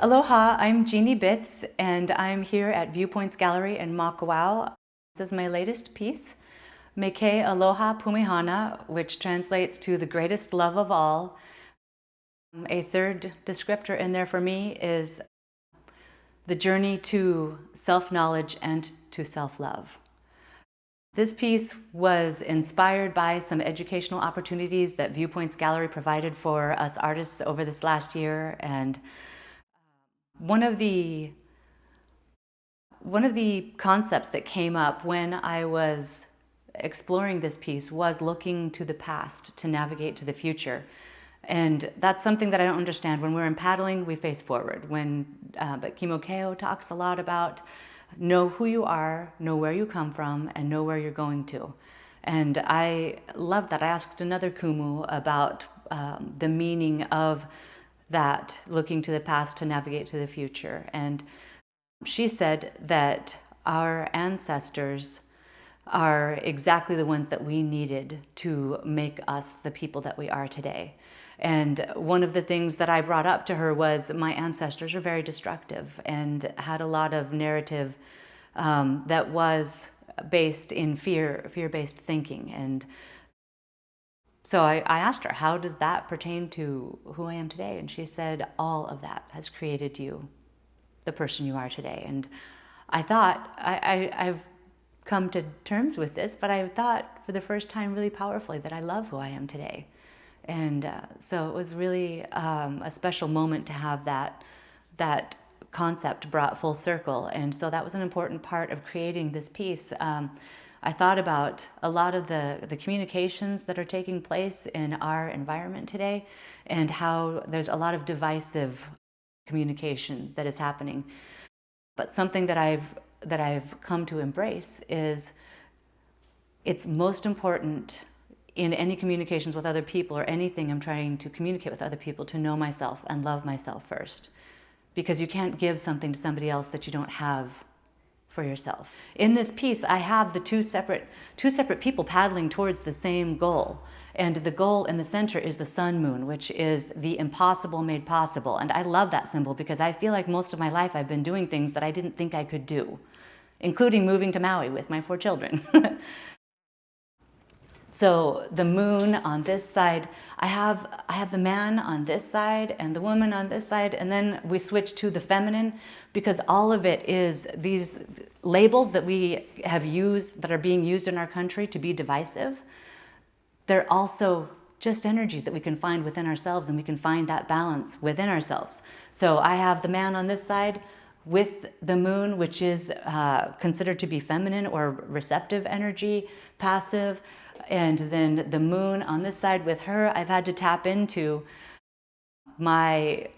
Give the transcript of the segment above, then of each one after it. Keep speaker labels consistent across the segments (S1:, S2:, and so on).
S1: Aloha, I'm Jeannie Bitts, and I'm here at Viewpoints Gallery in Makawao. This is my latest piece, Meke Aloha Pumehana, which translates to the greatest love of all. A third descriptor in there for me is the journey to self-knowledge and to self-love. This piece was inspired by some educational opportunities that Viewpoints Gallery provided for us artists over this last year, and one of the concepts that came up when I was exploring this piece was looking to the past to navigate to the future. And that's something that I don't understand. When we're in paddling, we face forward. But Kimokeo talks a lot about know who you are, know where you come from, and know where you're going to. And I love that. I asked another Kumu about the meaning of that, looking to the past to navigate to the future. And she said that our ancestors are exactly the ones that we needed to make us the people that we are today. And one of the things that I brought up to her was my ancestors are very destructive and had a lot of narrative that was based in fear-based thinking. And so I asked her, how does that pertain to who I am today? And she said, all of that has created you, the person you are today. And I thought, I've come to terms with this, but I thought for the first time really powerfully that I love who I am today. And so it was really a special moment to have that concept brought full circle. And so that was an important part of creating this piece. I thought about a lot of the communications that are taking place in our environment today and how there's a lot of divisive communication that is happening. But something that I've come to embrace is it's most important in any communications with other people or anything I'm trying to communicate with other people to know myself and love myself first. Because you can't give something to somebody else that you don't have for yourself. In this piece, I have the two separate people paddling towards the same goal. And the goal in the center is the sun moon, which is the impossible made possible. And I love that symbol because I feel like most of my life I've been doing things that I didn't think I could do, including moving to Maui with my 4 children. So the moon on this side, I have the man on this side and the woman on this side, and then we switch to the feminine because all of it is these labels that we have used, that are being used in our country to be divisive. They're also just energies that we can find within ourselves, and we can find that balance within ourselves. So I have the man on this side with the moon, which is considered to be feminine or receptive energy, passive. And then the moon on this side with her, I've had to tap into my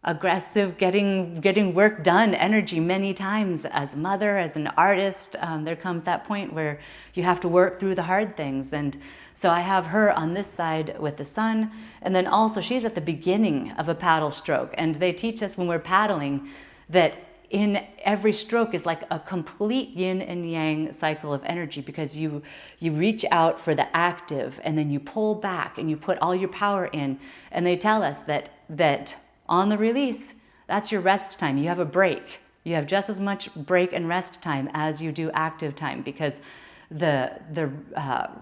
S1: aggressive, getting work done energy many times as a mother, as an artist. There comes that point where you have to work through the hard things. And so I have her on this side with the sun. And then also she's at the beginning of a paddle stroke. And they teach us when we're paddling that in every stroke is like a complete yin and yang cycle of energy, because you reach out for the active and then you pull back and you put all your power in. And they tell us that on the release, that's your rest time. You have a break. You have just as much break and rest time as you do active time, because the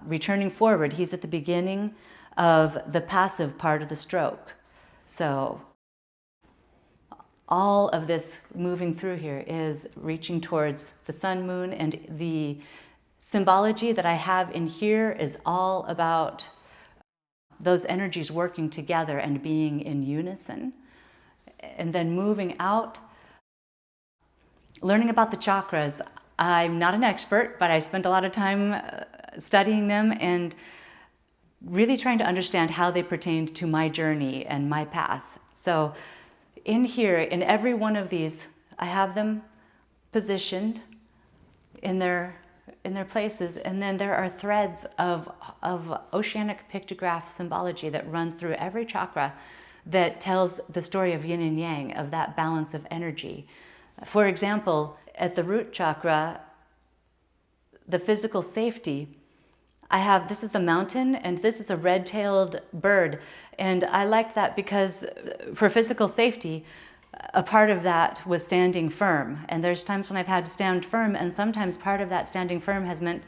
S1: returning forward, he's at the beginning of the passive part of the stroke. So all of this moving through here is reaching towards the sun, moon, and the symbology that I have in here is all about those energies working together and being in unison. And then moving out, learning about the chakras. I'm not an expert, but I spent a lot of time studying them and really trying to understand how they pertained to my journey and my path. So in here, in every one of these, I have them positioned in their places, and then there are threads of oceanic pictograph symbology that runs through every chakra that tells the story of yin and yang, of that balance of energy. For example, at the root chakra, the physical safety, this is the mountain, and this is a red-tailed bird. And I liked that because for physical safety, a part of that was standing firm. And there's times when I've had to stand firm, and sometimes part of that standing firm has meant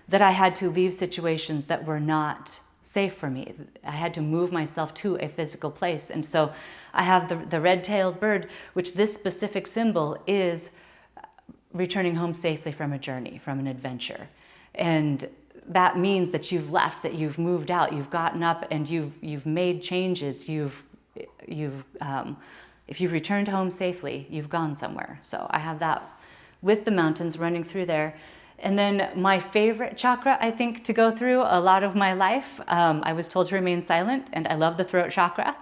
S1: that I had to leave situations that were not safe for me. I had to move myself to a physical place. And so I have the red-tailed bird, which this specific symbol is returning home safely from a journey, from an adventure. And that means that you've left, that you've moved out, you've gotten up and you've made changes, if you've returned home safely, you've gone somewhere. So I have that with the mountains running through there. And then my favorite chakra, I think, to go through a lot of my life, I was told to remain silent, and I love the throat chakra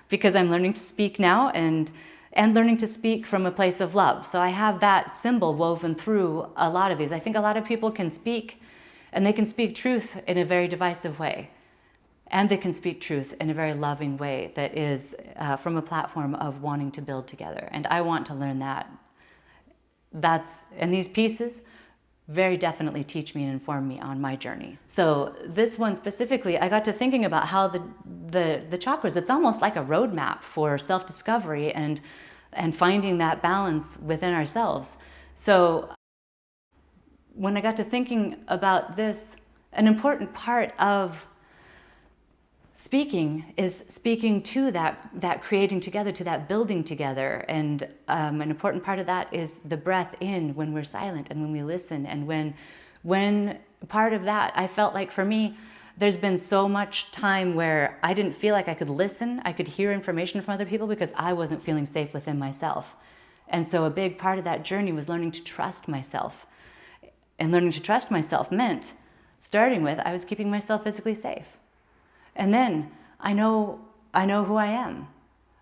S1: because I'm learning to speak now and learning to speak from a place of love. So I have that symbol woven through a lot of these. I think a lot of people can speak, and they can speak truth in a very divisive way. And they can speak truth in a very loving way that is from a platform of wanting to build together. And I want to learn that. And these pieces very definitely teach me and inform me on my journey. So this one specifically, I got to thinking about how the chakras, it's almost like a roadmap for self-discovery and finding that balance within ourselves. So when I got to thinking about this, an important part of speaking is speaking to that creating together, to that building together. And an important part of that is the breath in when we're silent and when we listen. And when part of that, I felt like for me, there's been so much time where I didn't feel like I could listen, I could hear information from other people because I wasn't feeling safe within myself. And so a big part of that journey was learning to trust myself. And learning to trust myself meant starting with, I was keeping myself physically safe. And then I know who I am,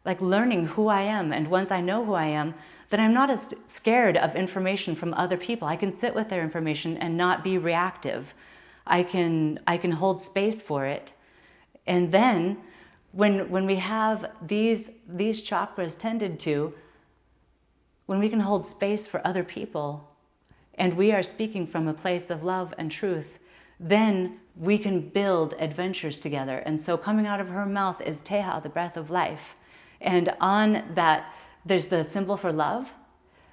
S1: like learning who I am. And once I know who I am, then I'm not as scared of information from other people. I can sit with their information and not be reactive. I can hold space for it. And then when we have these chakras tended to, when we can hold space for other people and we are speaking from a place of love and truth, then we can build adventures together. And so coming out of her mouth is Teha, the breath of life. And on that, there's the symbol for love.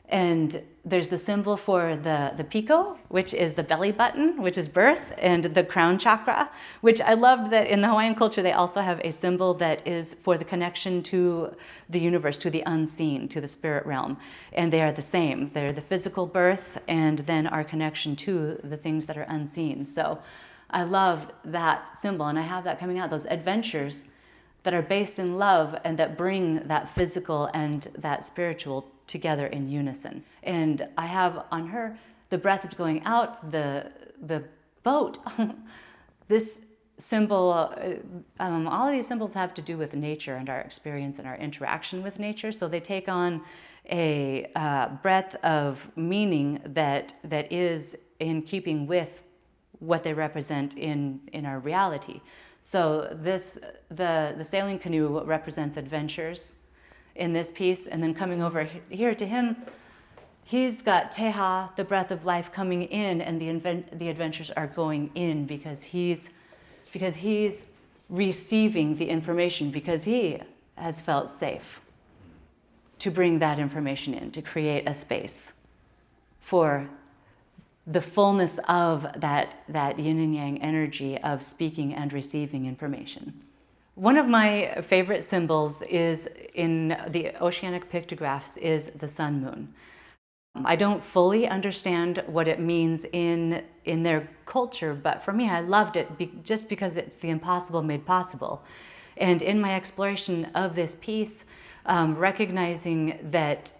S1: And there's the symbol for the piko, which is the belly button, which is birth, and the crown chakra, which I loved that in the Hawaiian culture, they also have a symbol that is for the connection to the universe, to the unseen, to the spirit realm. And they are the same. They're the physical birth and then our connection to the things that are unseen. So I loved that symbol, and I have that coming out, those adventures that are based in love and that bring that physical and that spiritual together in unison. And I have on her, the breath is going out, the boat. This symbol, all of these symbols have to do with nature and our experience and our interaction with nature. So they take on a breadth of meaning that is in keeping with what they represent in our reality. So the sailing canoe represents adventures in this piece, and then coming over here to him, he's got Teha, the breath of life, coming in, and the adventures are going in because he's receiving the information because he has felt safe to bring that information in, to create a space for the fullness of that yin and yang energy of speaking and receiving information. One of my favorite symbols is in the oceanic pictographs is the sun moon. I don't fully understand what it means in their culture, but for me, I loved it just because it's the impossible made possible. And in my exploration of this piece, recognizing that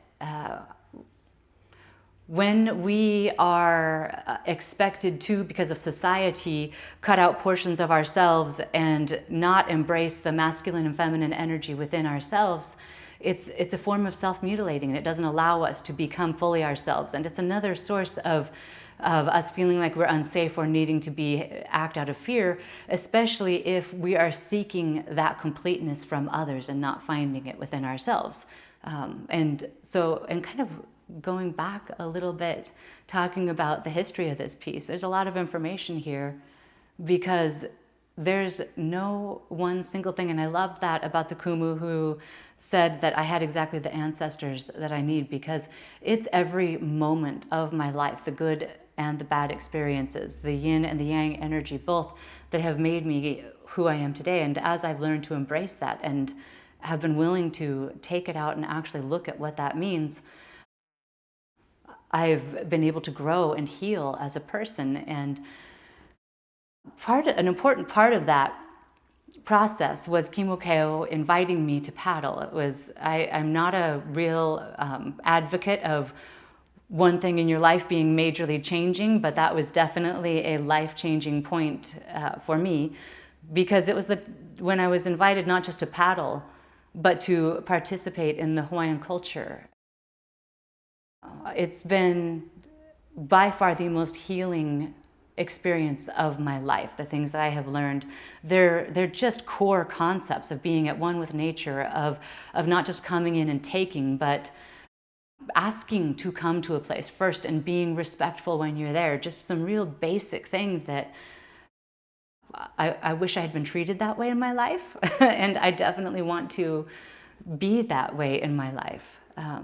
S1: when we are expected to, because of society, cut out portions of ourselves and not embrace the masculine and feminine energy within ourselves, it's a form of self-mutilating, and it doesn't allow us to become fully ourselves. And it's another source of us feeling like we're unsafe or needing to act out of fear, especially if we are seeking that completeness from others and not finding it within ourselves. And kind of going back a little bit, talking about the history of this piece, there's a lot of information here because there's no one single thing. And I loved that about the Kumu, who said that I had exactly the ancestors that I need, because it's every moment of my life, the good and the bad experiences, the yin and the yang energy, both, that have made me who I am today. And as I've learned to embrace that and have been willing to take it out and actually look at what that means, I've been able to grow and heal as a person. And an important part of that process was Kimukeo inviting me to paddle. I'm not a real advocate of one thing in your life being majorly changing, but that was definitely a life-changing point for me, because it was when I was invited not just to paddle, but to participate in the Hawaiian culture. It's been by far the most healing experience of my life. The things that I have learned, they're just core concepts of being at one with nature, of not just coming in and taking, but asking to come to a place first and being respectful when you're there. Just some real basic things that I wish I had been treated that way in my life. And I definitely want to be that way in my life.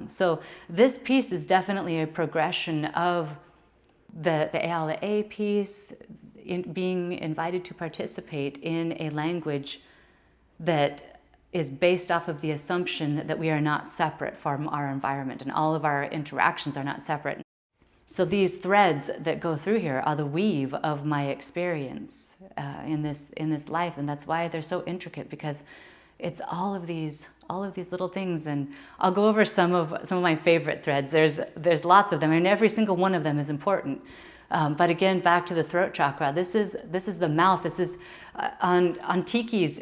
S1: So this piece is definitely a progression of the Ala piece, in being invited to participate in a language that is based off of the assumption that we are not separate from our environment, and all of our interactions are not separate. So these threads that go through here are the weave of my experience in this life, and that's why they're so intricate, because it's all of these little things. And I'll go over some of my favorite threads. There's lots of them, and every single one of them is important. But again, back to the throat chakra. This is the mouth. This is on tikis.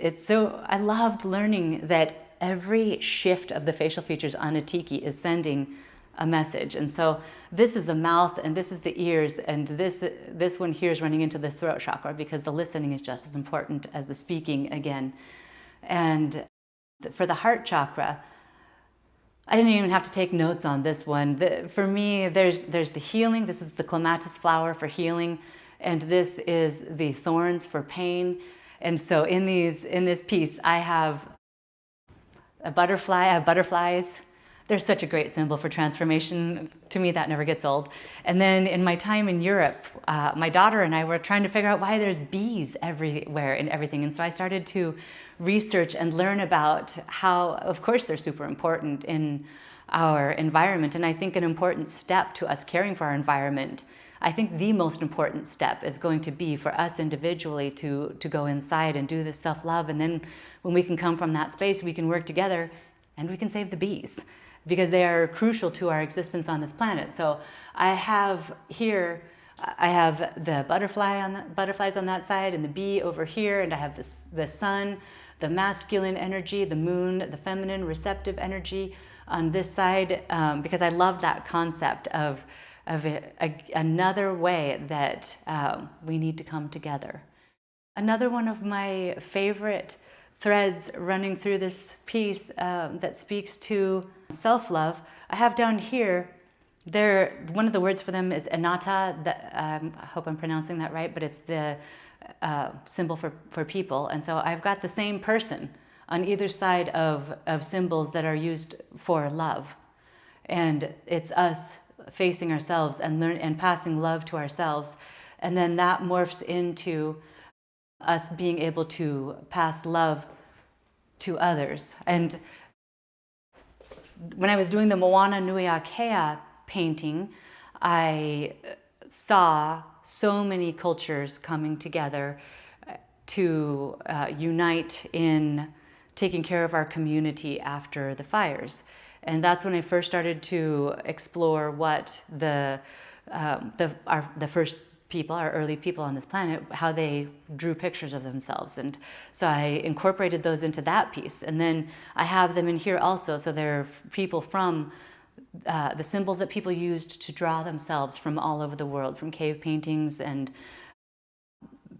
S1: I loved learning that every shift of the facial features on a tiki is sending a message. And so this is the mouth, and this is the ears, and this one here is running into the throat chakra, because the listening is just as important as the speaking again. And for the heart chakra, I didn't even have to take notes on this one. For me, there's the healing. This is the clematis flower for healing, and this is the thorns for pain. And so in this piece, I have a butterfly. I have butterflies. They're such a great symbol for transformation. To me, that never gets old. And then in my time in Europe, my daughter and I were trying to figure out why there's bees everywhere and everything. And so I started to research and learn about how, of course, they're super important in our environment. And I think an important step to us caring for our environment, I think the most important step is going to be for us individually to go inside and do this self-love. And then when we can come from that space, we can work together and we can save the bees, because they are crucial to our existence on this planet. So I have the butterflies on that side, and the bee over here, and I have the sun, the masculine energy, the moon, the feminine receptive energy on this side, because I love that concept of another way that we need to come together. Another one of my favorite threads running through this piece that speaks to self-love, I have down here, one of the words for them is anatta. I hope I'm pronouncing that right, but it's the symbol for people. And so I've got the same person on either side of symbols that are used for love. And it's us facing ourselves and passing love to ourselves. And then that morphs into us being able to pass love to others. And when I was doing the Moana Nui Akea painting, I saw so many cultures coming together to unite in taking care of our community after the fires. And that's when I first started to explore what the first people, our early people on this planet, how they drew pictures of themselves. And so I incorporated those into that piece. And then I have them in here also. So they're people from the symbols that people used to draw themselves from all over the world, from cave paintings and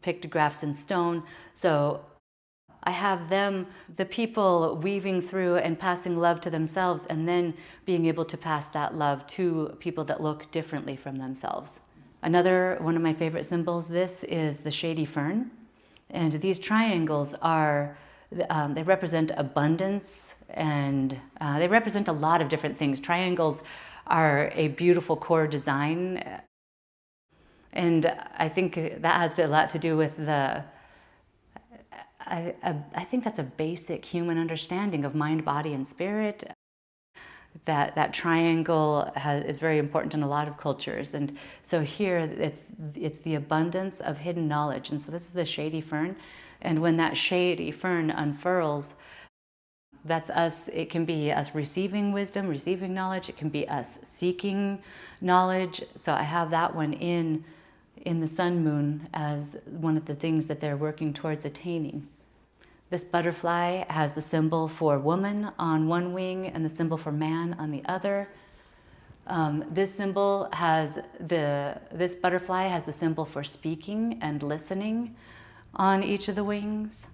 S1: pictographs in stone. So I have them, the people, weaving through and passing love to themselves, and then being able to pass that love to people that look differently from themselves. Another one of my favorite symbols, this is the shady fern. And these triangles are, they represent abundance, and they represent a lot of different things. Triangles are a beautiful core design. And I think that has a lot to do with I think that's a basic human understanding of mind, body, and spirit. That triangle is very important in a lot of cultures. And so here it's the abundance of hidden knowledge. And so this is the shady fern. And when that shady fern unfurls, that's us. It can be us receiving wisdom, receiving knowledge. It can be us seeking knowledge. So I have that one in the sun moon as one of the things that they're working towards attaining. This butterfly has the symbol for woman on one wing and the symbol for man on the other. This butterfly has the symbol for speaking and listening on each of the wings.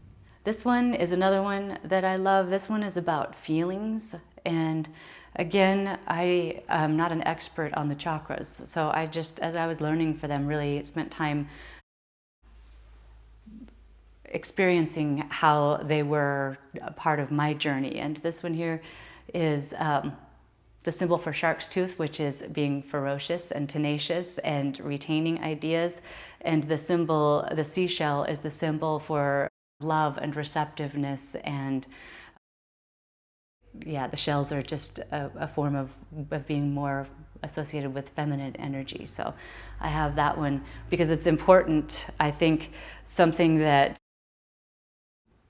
S1: This one is another one that I love. This one is about feelings. And again, I am not an expert on the chakras. So I just, as I was learning for them, really spent time experiencing how they were a part of my journey. And this one here is the symbol for shark's tooth, which is being ferocious and tenacious and retaining ideas. And the symbol, the seashell, is the symbol for love and receptiveness. And yeah, the shells are just a form of being more associated with feminine energy. So I have that one because it's important. I think something that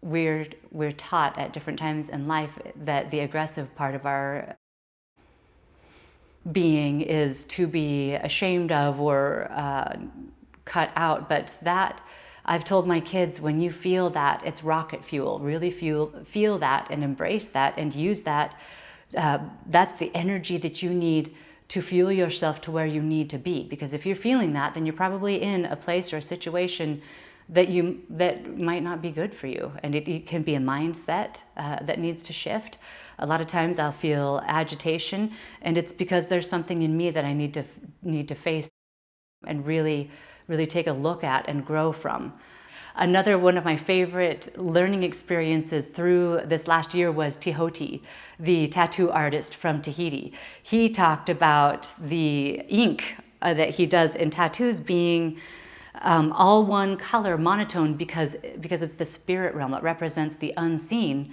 S1: we're taught at different times in life, that the aggressive part of our being is to be ashamed of or cut out. But that, I've told my kids, when you feel that, it's rocket fuel. Really feel that and embrace that and use that. That's the energy that you need to fuel yourself to where you need to be. Because if you're feeling that, then you're probably in a place or a situation that might not be good for you. And it can be a mindset that needs to shift. A lot of times I'll feel agitation, and it's because there's something in me that I need to face and really take a look at and grow from. Another one of my favorite learning experiences through this last year was Tihoti, the tattoo artist from Tahiti. He talked about the ink that he does in tattoos being all one color, monotone, because it's the spirit realm that represents the unseen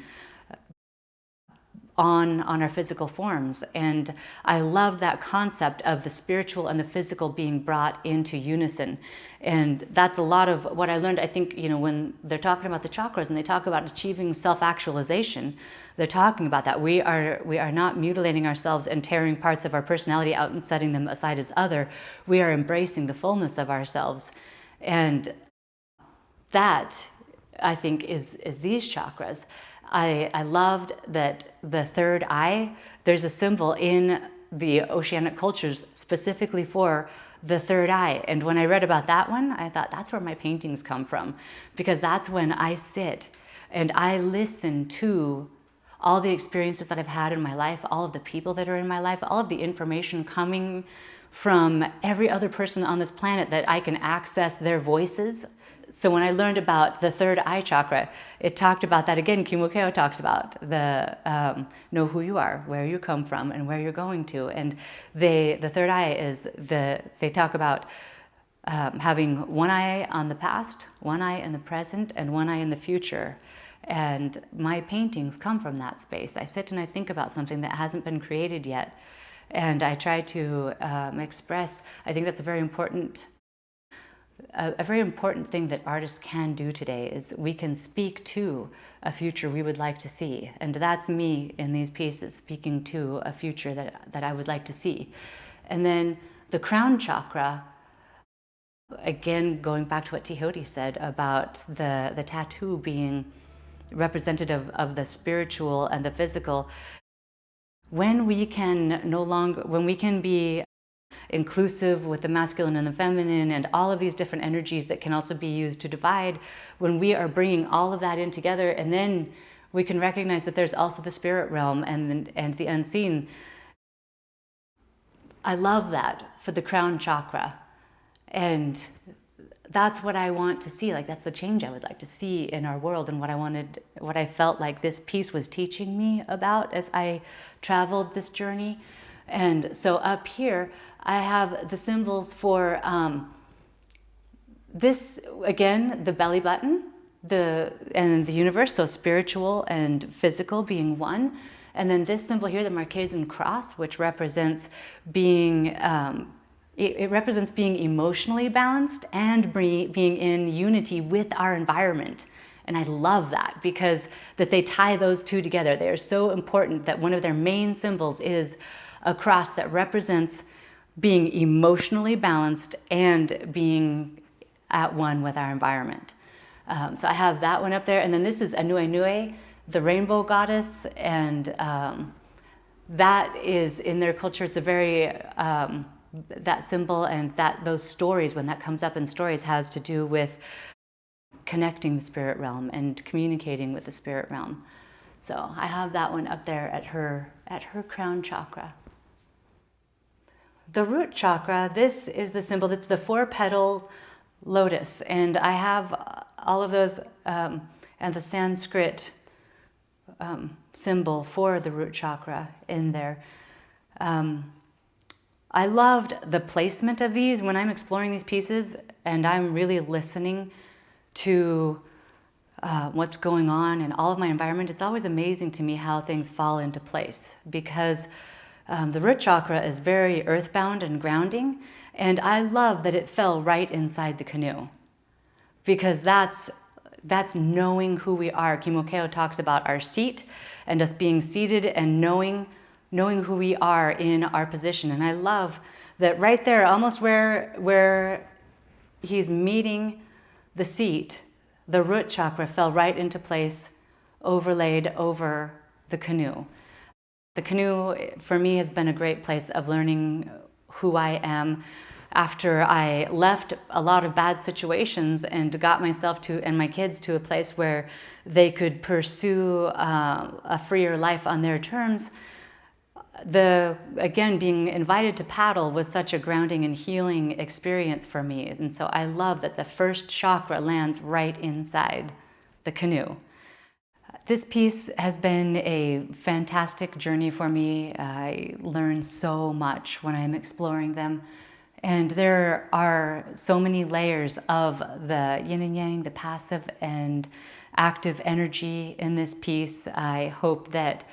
S1: on our physical forms. And I love that concept of the spiritual and the physical being brought into unison. And that's a lot of what I learned. I think, when they're talking about the chakras and they talk about achieving self-actualization, they're talking about that. We are not mutilating ourselves and tearing parts of our personality out and setting them aside as other. We are embracing the fullness of ourselves. And that, I think, is these chakras. I loved that the third eye, there's a symbol in the oceanic cultures specifically for the third eye. And when I read about that one, I thought that's where my paintings come from, because that's when I sit and I listen to all the experiences that I've had in my life, all of the people that are in my life, all of the information coming from every other person on this planet, that I can access their voices. So when I learned about the third eye chakra, it talked about that again. Kumu talks about the know who you are, where you come from, and where you're going to. And the third eye is they talk about having one eye on the past, one eye in the present, and one eye in the future. And my paintings come from that space. I sit and I think about something that hasn't been created yet, and I try to express. I think that's a very important thing that artists can do today, is we can speak to a future we would like to see. And that's me in these pieces, speaking to a future that I would like to see. And then the crown chakra, again, going back to what Tihoti said about the tattoo being representative of the spiritual and the physical. When we can be inclusive with the masculine and the feminine and all of these different energies that can also be used to divide, when we are bringing all of that in together, and then we can recognize that there's also the spirit realm and the unseen. I love that for the crown chakra. And that's what I want to see. Like, that's the change I would like to see in our world, and what I felt like this piece was teaching me about as I traveled this journey. And so up here, I have the symbols for this, again, the belly button, and the universe, so spiritual and physical being one. And then this symbol here, the Marquesan cross, which represents being, it represents being emotionally balanced and being in unity with our environment. And I love that, because that they tie those two together. They are so important that one of their main symbols is a cross that represents being emotionally balanced and being at one with our environment. So I have that one up there. And then this is Anuenue, the rainbow goddess. And that is, in their culture, it's a very, that symbol and those stories, when that comes up in stories, has to do with connecting the spirit realm and communicating with the spirit realm. So I have that one up there at her crown chakra. The root chakra, this is the symbol, that's the 4-petal lotus. And I have all of those, and the Sanskrit symbol for the root chakra in there. I loved the placement of these when I'm exploring these pieces, and I'm really listening to what's going on in all of my environment. It's always amazing to me how things fall into place, because the root chakra is very earthbound and grounding, and I love that it fell right inside the canoe, because that's knowing who we are. Kimokeo talks about our seat and us being seated and knowing who we are in our position. And I love that right there, almost where he's meeting the seat, the root chakra fell right into place, overlaid over the canoe. The canoe, for me, has been a great place of learning who I am after I left a lot of bad situations and got myself and my kids to a place where they could pursue a freer life on their terms. Again, being invited to paddle was such a grounding and healing experience for me. And so I love that the first chakra lands right inside the canoe. This piece has been a fantastic journey for me. I learn so much when I'm exploring them. And there are so many layers of the yin and yang, the passive and active energy in this piece. I hope that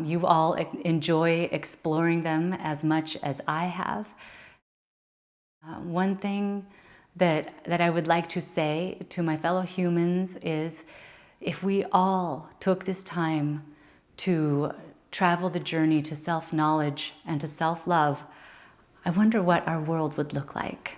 S1: you all enjoy exploring them as much as I have. One thing that I would like to say to my fellow humans is, if we all took this time to travel the journey to self-knowledge and to self-love, I wonder what our world would look like.